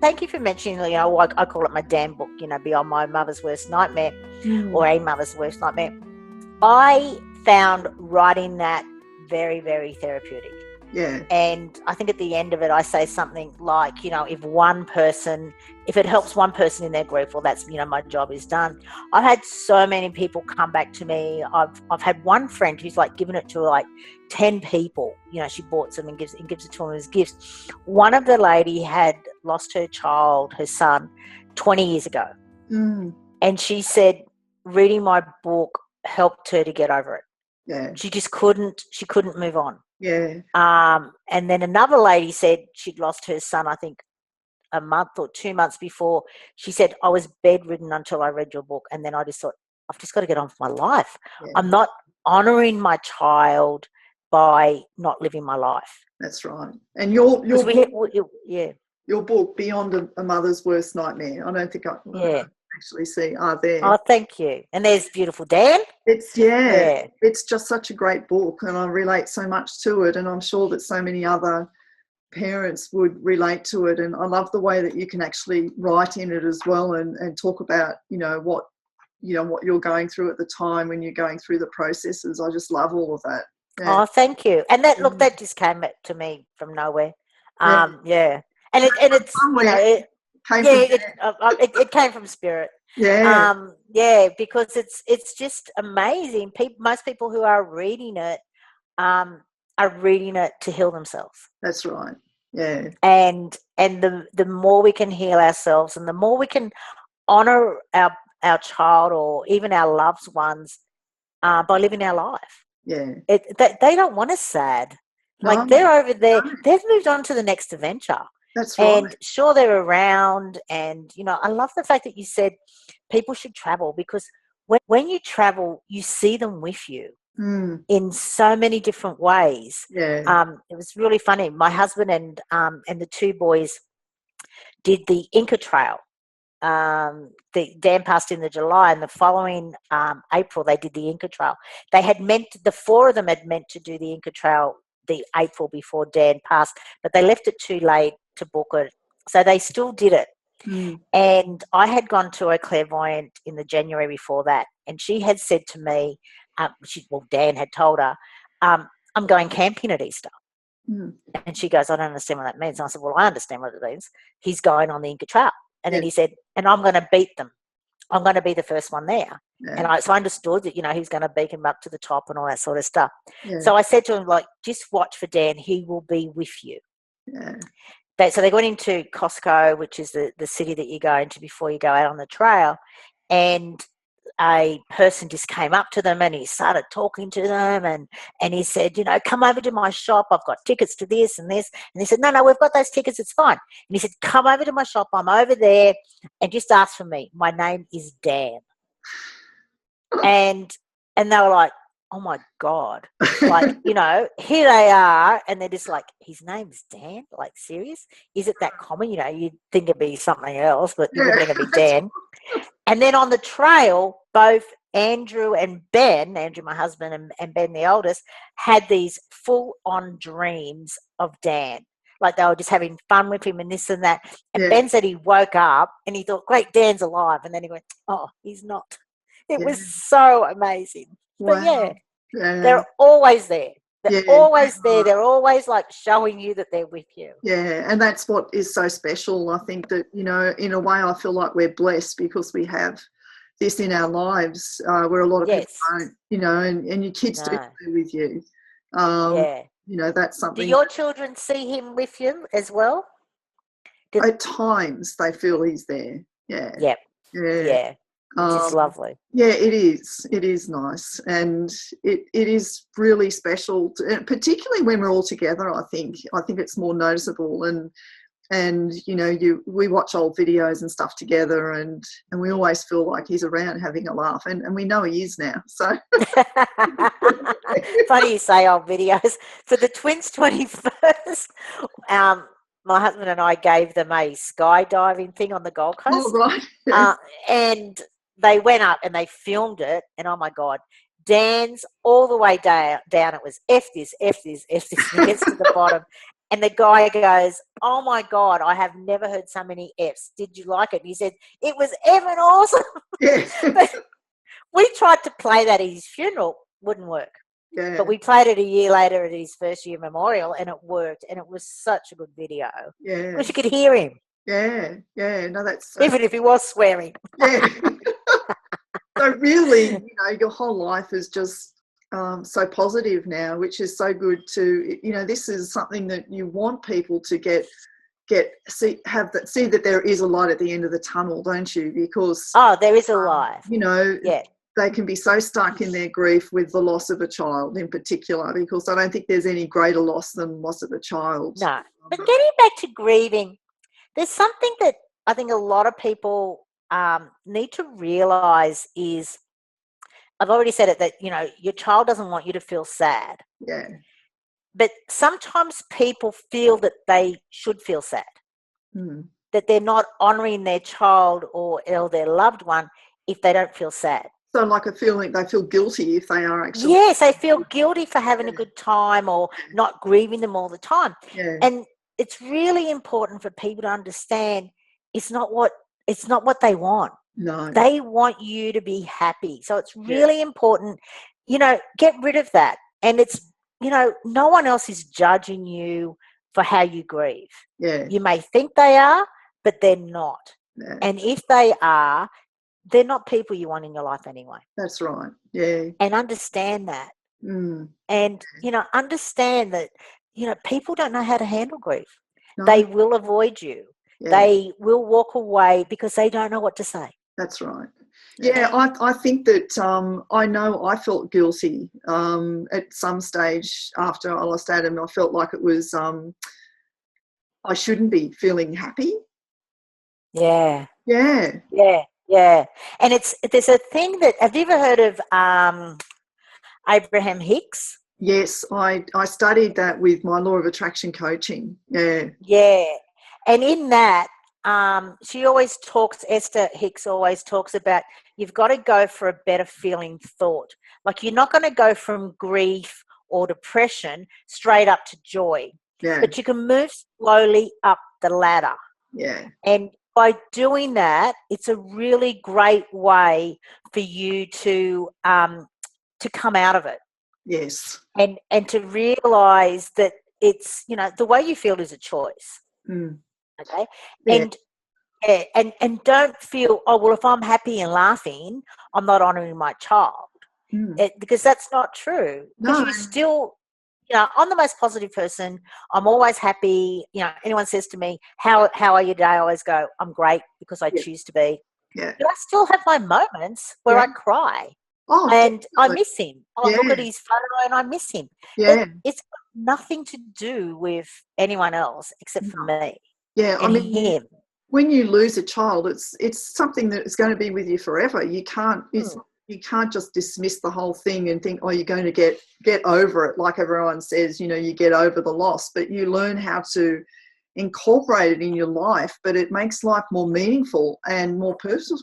thank you for mentioning, I call it my Dan book, Beyond My Mother's Worst Nightmare, or A Mother's Worst Nightmare. I found writing that very, very therapeutic. Yeah. And I think at the end of it, I say something like, if it helps one person in their grief, well, that's, my job is done. I've had so many people come back to me. I've had one friend who's like given it to like 10 people. She bought some and gives it to them as gifts. One of the lady had lost her child, her son, 20 years ago. And she said, reading my book helped her to get over it. Yeah. She just couldn't move on. Yeah. And then another lady said she'd lost her son, I think, a month or 2 months before. She said, I was bedridden until I read your book. And then I just thought, I've just got to get on with my life. Yeah. I'm not honouring my child by not living my life. That's right. And your book, Beyond a Mother's Worst Nightmare, I don't think I actually see are there. Oh, thank you. And there's beautiful Dan. It's just such a great book, and I relate so much to it, and I'm sure that so many other parents would relate to it. And I love the way that you can actually write in it as well, and talk about what you're going through at the time when you're going through the processes. I just love all of that. Yeah. Oh, thank you. And that just came to me from nowhere. And it's it came from spirit. Because it's just amazing. Most people who are reading it are reading it to heal themselves. That's right. Yeah. And the more we can heal ourselves, and the more we can honor our child or even our loved ones by living our life. Yeah. They don't want us sad. Like they're over there. They've moved on to the next adventure. That's right. And sure, they're around. And, I love the fact that you said people should travel, because when you travel, you see them with you in so many different ways. Yeah. It was really funny. My husband and the two boys did the Inca Trail. Dan passed in the July, and the following April they did the Inca Trail. The four of them had meant to do the Inca Trail the April before Dan passed, but they left it too late to book it, so they still did it. And I had gone to a clairvoyant in the January before that, and she had said to me, Dan had told her, I'm going camping at Easter. And she goes, I don't understand what that means. And I said, well, I understand what it means. He's going on the Inca Trail. And then he said, and I'm going to beat them. I'm going to be the first one there. Yeah. And so I understood that, he's going to beat him up to the top and all that sort of stuff. Yeah. So I said to him, just watch for Dan. He will be with you. Yeah. So they went into Costco, which is the city that you go into before you go out on the trail. And a person just came up to them and he started talking to them and he said, come over to my shop. I've got tickets to this and this. And they said, no, we've got those tickets. It's fine. And he said, come over to my shop. I'm over there and just ask for me. My name is Dan. And they were like, oh my God. Here they are. And they're just like, his name's Dan? Like, serious? Is it that common? You'd think it'd be something else, but you wouldn't think it'd be Dan. And then on the trail, both Andrew and Ben, Andrew, my husband, and Ben, the oldest, had these full-on dreams of Dan. Like they were just having fun with him and this and that. And Ben said he woke up and he thought, great, Dan's alive. And then he went, oh, he's not. It was so amazing. Wow. But they're always there. They're always there. They're always like showing you that they're with you. Yeah, and that's what is so special. I think that, in a way I feel like we're blessed because we have this in our lives where a lot of people don't, and your kids do play with you. That's something. Do your children see him with you as well? At times they feel he's there. Yeah. Yep. Yeah. Which is lovely. Yeah, it is. It is nice. And it is really special, particularly when we're all together, I think. I think it's more noticeable. And we watch old videos and stuff together and we always feel like he's around having a laugh. And we know he is now. So funny you say old videos. For the twins' 21st, my husband and I gave them a skydiving thing on the Gold Coast. Oh, right. And they went up and they filmed it, and oh my God, Dan's all the way down. It was F this, and he gets to the bottom, And the guy goes, "Oh my God, I have never heard so many F's. Did you like it?" And he said, "It was effing awesome." Yeah. But we tried to play that at his funeral, wouldn't work. Yeah. But we played it a year later at his first year memorial, and it worked. And it was such a good video Yeah. because you could hear him, Yeah. Yeah. No, that's even if he was swearing. yeah. So really, your whole life is just so positive now, which is so good to, this is something that you want people to see that there is a light at the end of the tunnel, don't you? Because there is a life. Yeah. They can be so stuck in their grief with the loss of a child in particular, because I don't think there's any greater loss than loss of a child. No. But getting back to grieving, there's something that I think a lot of people need to realise is, I've already said it, that, your child doesn't want you to feel sad. Yeah. But sometimes people feel that they should feel sad, that they're not honouring their child or their loved one if they don't feel sad. So like a feeling, they feel guilty if they are actually. Yes, they feel guilty for having a good time or not grieving them all the time. Yeah. And it's really important for people to understand it's not what they want. No. They want you to be happy. So it's really important, get rid of that. And it's, no one else is judging you for how you grieve. Yeah. You may think they are, but they're not. Yeah. And if they are, they're not people you want in your life anyway. That's right. Yeah. And understand that. Mm. And, understand that, people don't know how to handle grief. No. They will avoid you. Yeah. They will walk away because they don't know what to say. That's right. Yeah, I think that I know I felt guilty at some stage after I lost Adam. I felt like it was I shouldn't be feeling happy. Yeah. Yeah. Yeah. Yeah. And there's a thing that, have you ever heard of Abraham Hicks? Yes, I studied that with my law of attraction coaching. Yeah. Yeah. And in that, Esther Hicks always talks about, you've got to go for a better feeling thought. Like, you're not going to go from grief or depression straight up to joy. Yeah. But you can move slowly up the ladder. Yeah. And by doing that, it's a really great way for you to come out of it. Yes. And to realise that it's, the way you feel is a choice. Mm. Okay. Yeah. And don't feel, oh, well, if I'm happy and laughing, I'm not honouring my child. Because that's not true. Because you still, I'm the most positive person. I'm always happy. Anyone says to me, how are you today? I always go, I'm great, because I choose to be. Yeah. But I still have my moments where I cry. Oh, and definitely. I miss him. I look at his photo and I miss him. Yeah. It's got nothing to do with anyone else except for me. Yeah, and him. When you lose a child, it's something that is going to be with you forever. You can't you can't just dismiss the whole thing and think, oh, you're going to get over it. Like everyone says, you get over the loss, but you learn how to incorporate it in your life. But it makes life more meaningful and more purposeful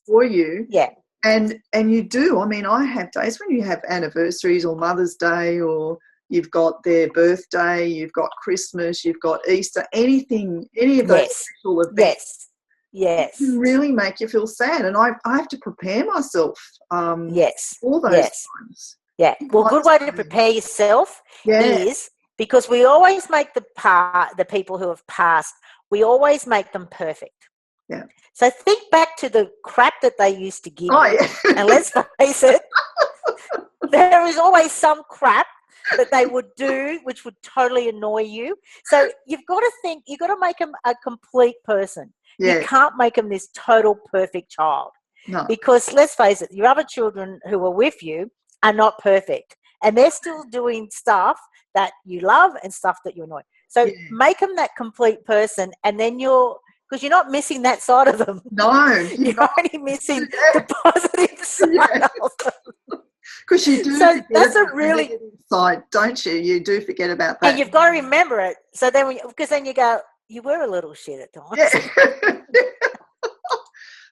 for you. Yeah. And you do. I mean, I have days when you have anniversaries or Mother's Day, or you've got their birthday, you've got Christmas, you've got Easter, any of those special events. Yes. It can really make you feel sad. And I have to prepare myself for those times. Yeah. Well, a good way to prepare yourself is, because we always make the people who have passed, we always make them perfect. Yeah. So think back to the crap that they used to give you. Yeah. And let's face it, there is always some crap that they would do which would totally annoy you. So you've got to make them a complete person. Yeah. You can't make them this total perfect child. No. Because let's face it, your other children who are with you are not perfect. And they're still doing stuff that you love and stuff that you annoy. So make them that complete person, and then because you're not missing that side of them. No. You're only missing the positive side of them. Because you do that's a really negative side, don't you? You do forget about that. And you've got to remember it. So then, because then you go, you were a little shit at times. Yeah.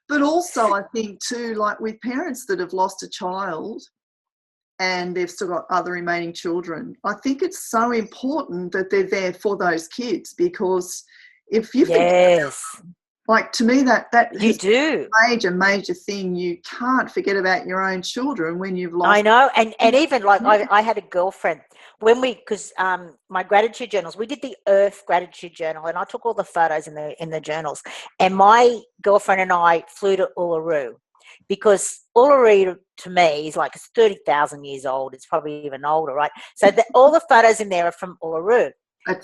But also, I think too, like with parents that have lost a child, and they've still got other remaining children. I think it's so important that they're there for those kids, because if you forget, like, to me, that you do major thing. You can't forget about your own children when you've lost. I know, and even like I had a girlfriend when because my gratitude journals, we did the Earth gratitude journal, and I took all the photos in the journals, and my girlfriend and I flew to Uluru, because Uluru to me is like it's 30,000 years old. It's probably even older, right? So all the photos in there are from Uluru.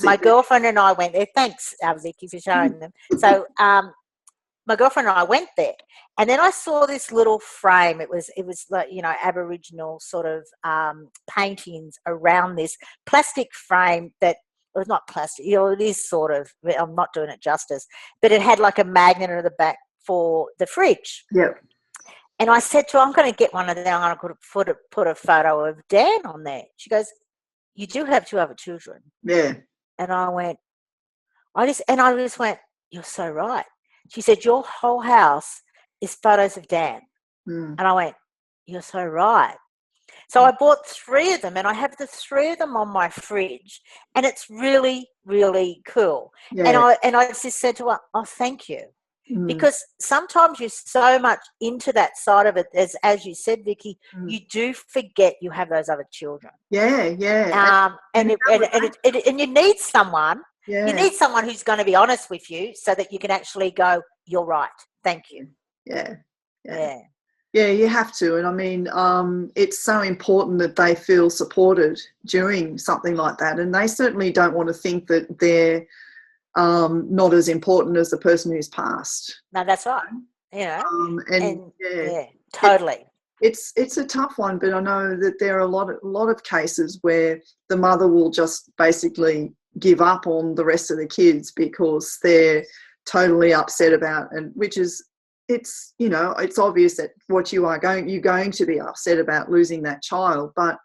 My girlfriend and I went there. Thanks, Vicky, for showing them. So my girlfriend and I went there, and then I saw this little frame. It was like, you know, Aboriginal sort of paintings around this plastic frame that was not plastic. You know, it is sort of. I'm not doing it justice, but it had like a magnet at the back for the fridge. Yep. And I said to her, I'm going to get one of them. I'm going to put a photo of Dan on there. She goes, "You do have 2 other children." Yeah. And I just went, "You're so right." She said, "Your whole house is photos of Dan." And I went, "You're so right." So I bought 3 of them, and I have the 3 of them on my fridge, and it's really, really cool. Yeah. And I just said to her, "Oh, thank you." Because sometimes you're so much into that side of it, as you said, Vicky, you do forget you have those other children. Yeah, yeah. And you need someone. Yeah. You need someone who's going to be honest with you, so that you can actually go, "You're right. Thank you." Yeah. Yeah, you have to. And I mean, it's so important that they feel supported during something like that. And they certainly don't want to think that they're not as important as the person who's passed. No, that's right. You know, totally. It's a tough one, but I know that there are a lot of cases where the mother will just basically give up on the rest of the kids because they're totally upset about, and which is, it's, you know, it's obvious that you're going to be upset about losing that child, but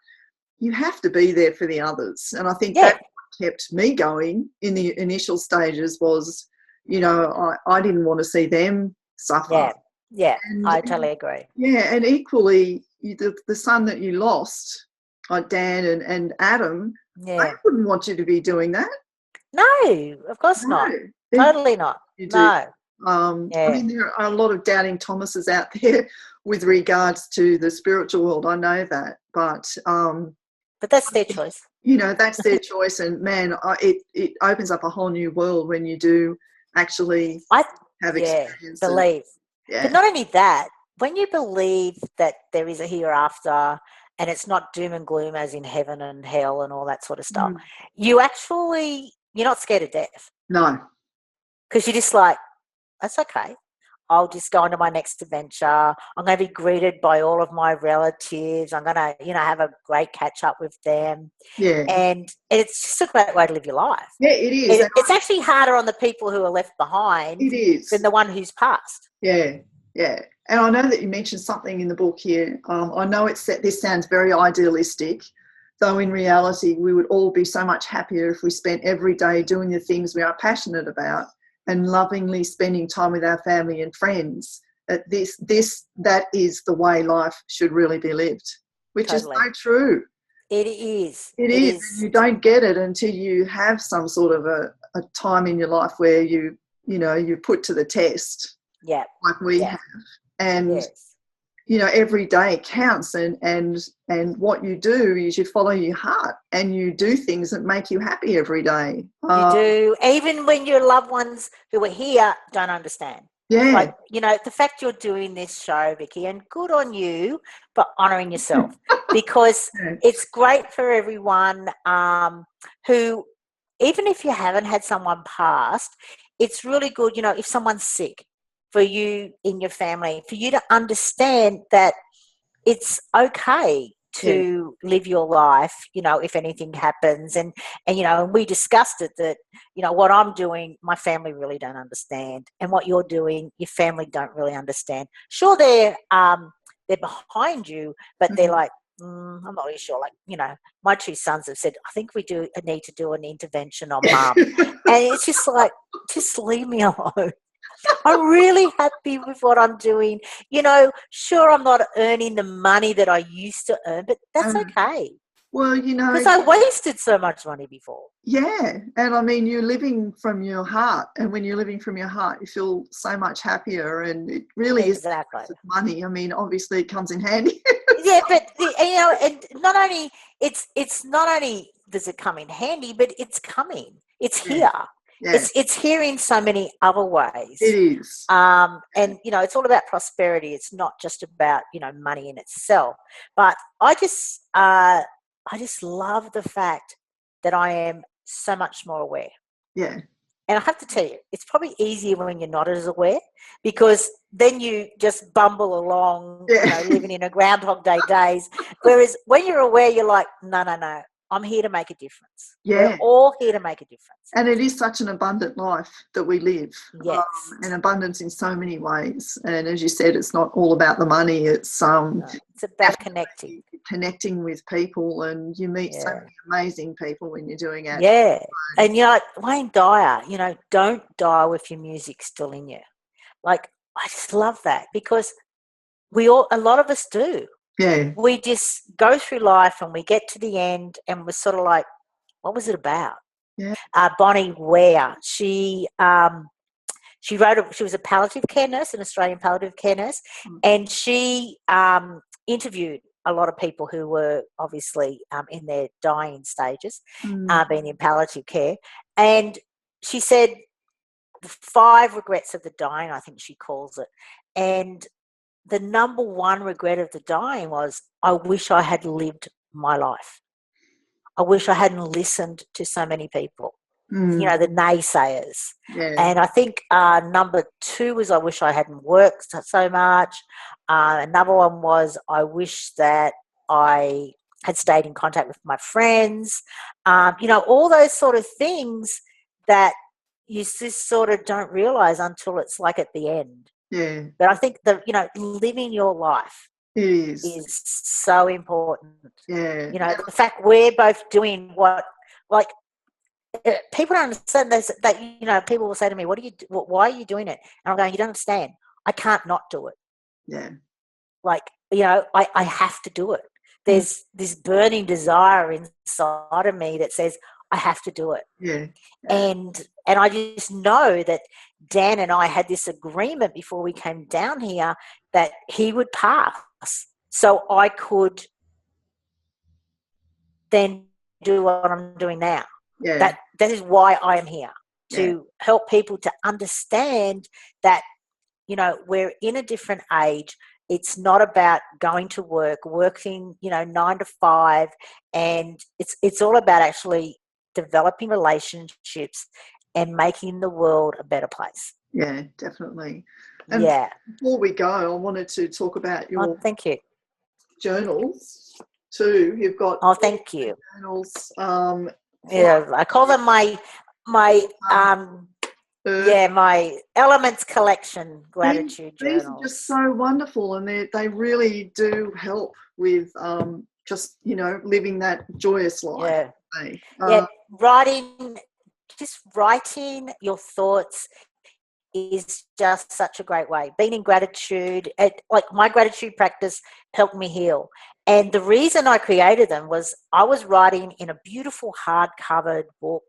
you have to be there for the others. And I think that kept me going in the initial stages was, you know, I didn't want to see them suffer. Yeah, I totally agree. Yeah, and equally, the son that you lost, like Dan and Adam, they wouldn't want you to be doing that. No, of course not. Totally not. No. I mean, there are a lot of doubting Thomases out there with regards to the spiritual world. I know that, but that's their choice. You know, that's their choice, and man, it opens up a whole new world when you do actually have experience. Believe. But not only that, when you believe that there is a hereafter, and it's not doom and gloom as in heaven and hell and all that sort of stuff, you're not scared of death. No. Because you're just like, that's okay. I'll just go on to my next adventure. I'm going to be greeted by all of my relatives. I'm going to, you know, have a great catch up with them. Yeah. And it's just a great way to live your life. Yeah, it is. It's actually harder on the people who are left behind than the one who's passed. Yeah, yeah. And I know that you mentioned something in the book here. I know this sounds very idealistic, though in reality we would all be so much happier if we spent every day doing the things we are passionate about and lovingly spending time with our family and friends. That is the way life should really be lived, which is so true. It is. It is. You don't get it until you have some sort of a time in your life where you're put to the test. Yeah. Like we have. And you know, every day counts, and what you do is you follow your heart and you do things that make you happy every day. You do, even when your loved ones who are here don't understand. Yeah. Like, you know, the fact you're doing this show, Vicky, and good on you for honouring yourself, because it's great for everyone who, even if you haven't had someone pass, it's really good, you know, if someone's sick, for you in your family, for you to understand that it's okay to live your life, you know, if anything happens. And you know, and we discussed it that, you know, what I'm doing, my family really don't understand. And what you're doing, your family don't really understand. Sure, they're behind you, but they're like, I'm not really sure. Like, you know, my 2 sons have said, I think we need to do an intervention on Mum. And it's just like, just leave me alone. I'm really happy with what I'm doing. You know, sure, I'm not earning the money that I used to earn, but that's okay. Well, you know, because I wasted so much money before. Yeah, and I mean, you're living from your heart, and when you're living from your heart, you feel so much happier, and it really is money. I mean, obviously, it comes in handy. Yeah, but you know, and not only it's not only does it come in handy, but it's coming. It's here. Yeah. It's here in so many other ways. It is. And you know, it's all about prosperity. It's not just about, you know, money in itself. But I just love the fact that I am so much more aware. Yeah. And I have to tell you, it's probably easier when you're not as aware, because then you just bumble along, you know, living in a Groundhog Day days. Whereas when you're aware, you're like, no, I'm here to make a difference. Yeah. We're all here to make a difference. And it is such an abundant life that we live. Yes. And abundance in so many ways. And as you said, it's not all about the money. It's about connecting with people, and you meet so many amazing people when you're doing it. Yeah. And you know, Wayne Dyer, you know, don't die with your music still in you. Like, I just love that, because a lot of us do. Yeah. We just go through life and we get to the end and we're sort of like, what was it about? Yeah. Bonnie Ware, she was a palliative care nurse, an Australian palliative care nurse, and she interviewed a lot of people who were obviously in their dying stages, being in palliative care. And she said the 5 regrets of the dying, I think she calls it. And the number one regret of the dying was, I wish I had lived my life. I wish I hadn't listened to so many people, you know, the naysayers. Yeah. And I think number 2 was, I wish I hadn't worked so much. Another one was, I wish that I had stayed in contact with my friends. You know, all those sort of things that you just sort of don't realise until it's like at the end. Yeah. But I think you know, living your life is so important. Yeah. You know, the fact we're both doing what, like, people don't understand this, that, you know, people will say to me, why are you doing it? And I'm going, you don't understand. I can't not do it. Yeah. Like, you know, I have to do it. There's this burning desire inside of me that says, I have to do it. Yeah. And I just know that Dan and I had this agreement before we came down here that he would pass, so I could then do what I'm doing now. Yeah. That is why I am here, to help people to understand that, you know, we're in a different age. It's not about going to work, working, you know, 9 to 5, and it's all about actually developing relationships and making the world a better place. Yeah, definitely. And before we go, I wanted to talk about your thank you. Journals too. You've got thank you. Journals. I call them my my Elements Collection gratitude journals. These are just so wonderful, and they really do help with just, you know, living that joyous life. Writing your thoughts is just such a great way. Being in gratitude, like my gratitude practice helped me heal. And the reason I created them was I was writing in a beautiful hard-covered book,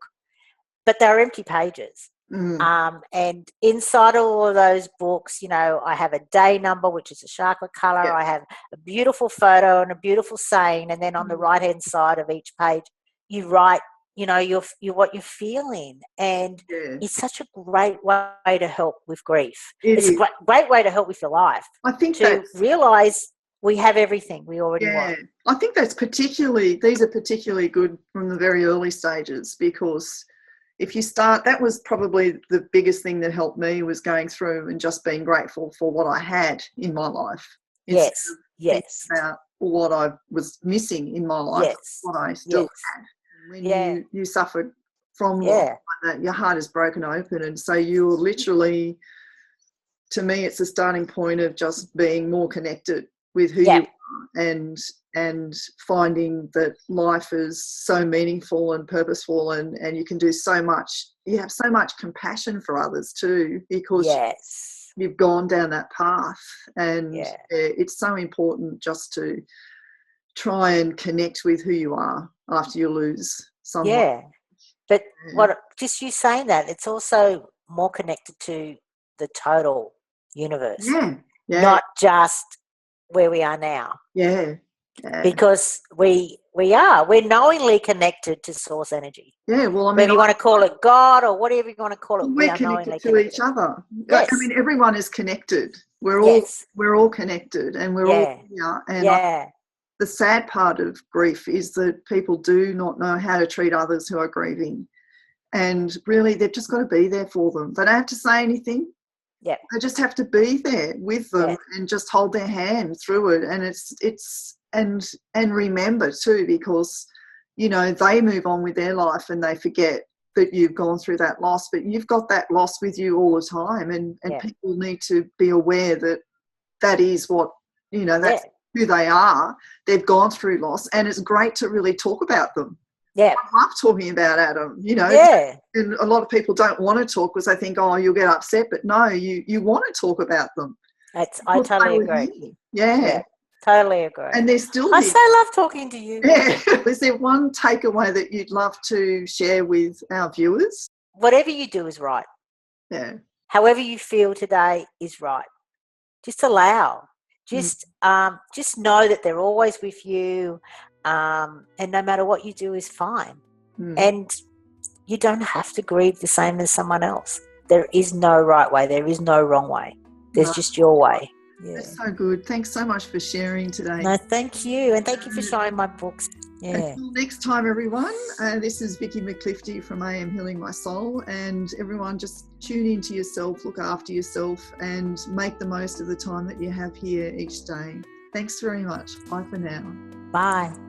but they were empty pages. And inside all of those books, you know, I have a day number, which is a chakra color. I have a beautiful photo and a beautiful saying. And then on the right-hand side of each page, you write, you know, what you're feeling. And it's such a great way to help with grief. It's a great way to help with your life. I think to realise we have everything we already want. I think these are particularly good from the very early stages, because if you start, that was probably the biggest thing that helped me, was going through and just being grateful for what I had in my life. Yes. About what I was missing in my life, what I still had. When you suffered from life like that, your heart is broken open, and so you're literally, to me, it's a starting point of just being more connected with who you are and finding that life is so meaningful and purposeful, and you can do so much. You have so much compassion for others too, because Yes. you've gone down that path, and Yeah. it's so important just to try and connect with who you are after you lose someone. Yeah. But just you saying that, it's also more connected to the total universe. Yeah. Not just where we are now. Yeah. Because we're knowingly connected to source energy. Yeah, well, I mean, whether you want to call it God or whatever you want to call it, we're connected to each other. Yes. I mean, everyone is connected. We're all connected, and we're all here. And the sad part of grief is that people do not know how to treat others who are grieving, and really, they've just got to be there for them. They don't have to say anything. Yeah, they just have to be there with them and just hold their hand through it. And and remember too, because they move on with their life and they forget that you've gone through that loss, but you've got that loss with you all the time, and people need to be aware that that is what that's who they are. They've gone through loss, and it's great to really talk about them. I love talking about Adam, and a lot of people don't want to talk because they think, oh, you'll get upset, but no, you want to talk about them. I totally agree. Yeah, totally agree. And they're still I so love talking to you. Yeah. Is there one takeaway that you'd love to share with our viewers? Whatever you do is right. Yeah. However you feel today is right. Just allow. Just know that they're always with you, and no matter what you do is fine. And you don't have to grieve the same as someone else. There is no right way. There is no wrong way. There's just your way. Yeah. That's so good. Thanks so much for sharing today. No, thank you. And thank you for showing my books. Yeah. Until next time, everyone. This is Vicky McClifty from AM Healing My Soul. And everyone, just tune into yourself, look after yourself, and make the most of the time that you have here each day. Thanks very much. Bye for now. Bye.